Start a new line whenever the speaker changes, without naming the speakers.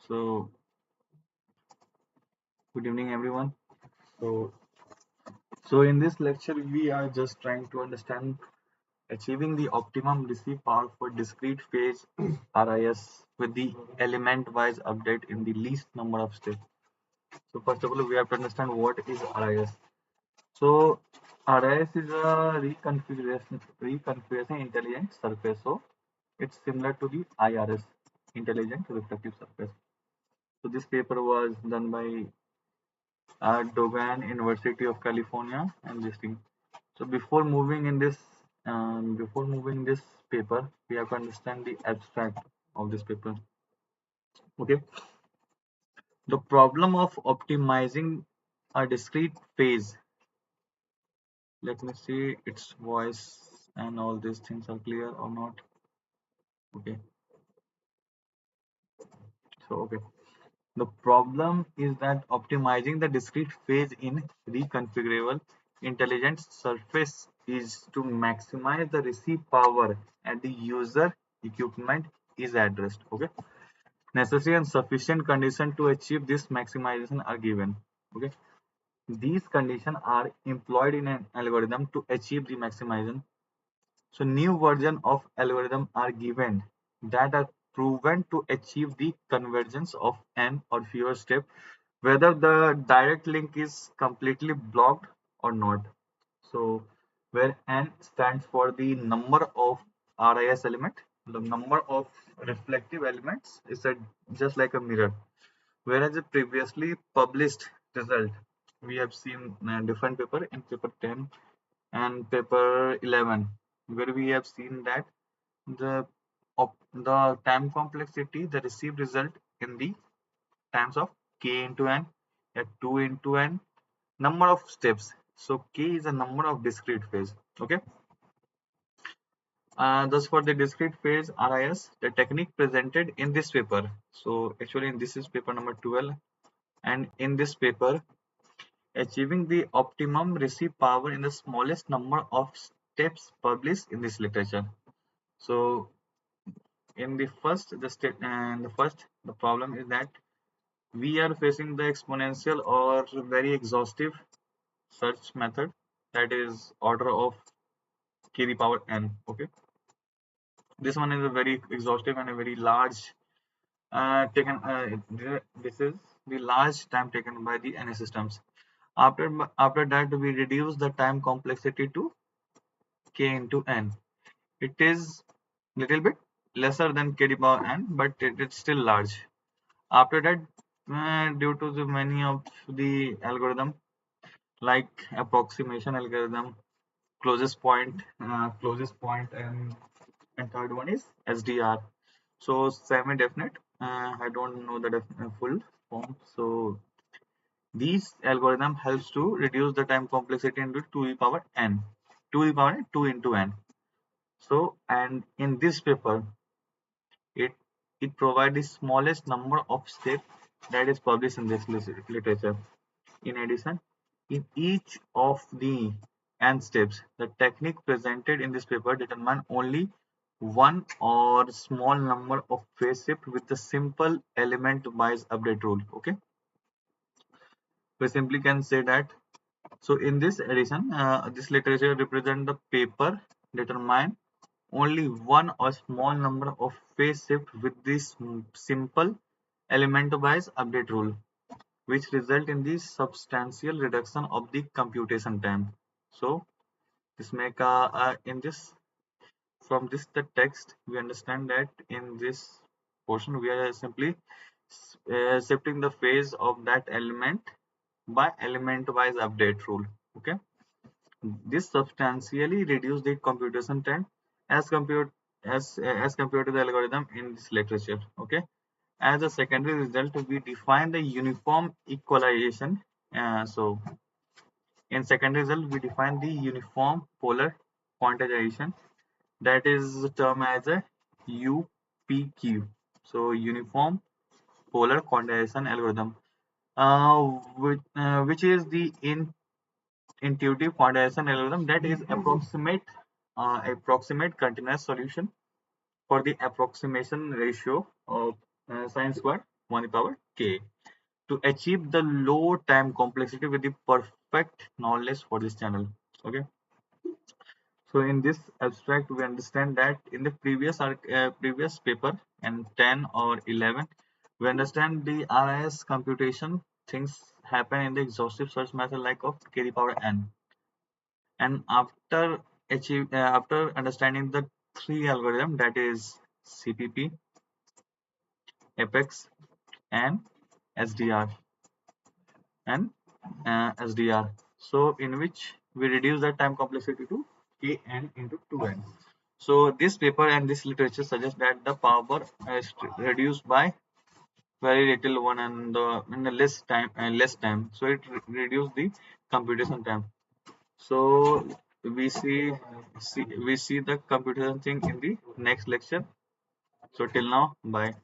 So, good evening, everyone. So, in this lecture, we are just trying to understand achieving the optimum receive power for discrete phase RIS with the element-wise update in the least number of steps. So, first of all, we have to understand what is RIS. So, RIS is a reconfiguration intelligent surface. So, it's similar to the IRS, intelligent reflective surface. So, this paper was done by Dogan University of California and this thing. So before moving this paper, we have to understand the abstract of this paper. Okay, the problem of optimizing a discrete phase. Let me see its voice and all these things are clear or not. Okay, so okay. The problem is that optimizing the discrete phase in reconfigurable intelligent surface is to maximize the receive power and the user equipment is addressed. Okay, necessary and sufficient conditions to achieve this maximization are given. Okay, these conditions are employed in an algorithm to achieve the maximization. So new version of algorithm are given that are proven to achieve the convergence of n or fewer steps, whether the direct link is completely blocked or not. So where n stands for the number of RIS element, the number of reflective elements is just like a mirror. Whereas the previously published result, we have seen different paper in paper 10 and paper 11, where we have seen that the the time complexity, the received result in the times of k into n at 2 into n number of steps. So k is a number of discrete phase. Okay. Thus for the discrete phase RIS, the technique presented in this paper. So actually, this is paper number 12, and in this paper, achieving the optimum receive power in the smallest number of steps published in this literature. So in the first, the problem is that we are facing the exponential or very exhaustive search method, that is order of k the power n. Okay, this one is a very exhaustive and a very large taken. This is the large time taken by the NA systems. After that, we reduce the time complexity to k into n. It is little bit lesser than k to the power n, but it's still large. After that, due to the many of the algorithm like approximation algorithm, closest point, and third one is SDR. So semi-definite. I don't know the full form. So these algorithm helps to reduce the time complexity into 2 to the power n, 2 to the power 2 into n. So, and in this paper, it it provides the smallest number of steps that is published in this literature. In addition, in each of the n steps, the technique presented in this paper determine only one or small number of phase shift with the simple element-wise update rule. Okay, we simply can say that. So in this edition, this literature represent the paper determine only one or small number of phase shift with this simple element-wise update rule, which result in the substantial reduction of the computation time. So this make in this from this the text we understand that in this portion we are simply shifting the phase of that element by element-wise update rule. Okay, this substantially reduce the computation time as compared as compared to the algorithm in this literature. Okay, as a secondary result, we define the uniform equalization. So in secondary result, we define the uniform polar quantization, that is termed as a UPQ. So uniform polar quantization algorithm, which is the intuitive quantization algorithm that is approximate continuous solution for the approximation ratio of sine square 1 power k to achieve the low time complexity with the perfect knowledge for this channel. Okay. So in this abstract, we understand that in the previous paper and 10 or 11, we understand the RIS computation things happen in the exhaustive search method like of k to the power n. And after understanding the three algorithm, that is CPP, Apex, and SDR and SDR. So in which we reduce the time complexity to kn into 2n. So this paper and this literature suggests that the power is reduced by very little one and in the less time. So it reduce the computation time. So we see the computation thing in the next lecture. So till now, bye.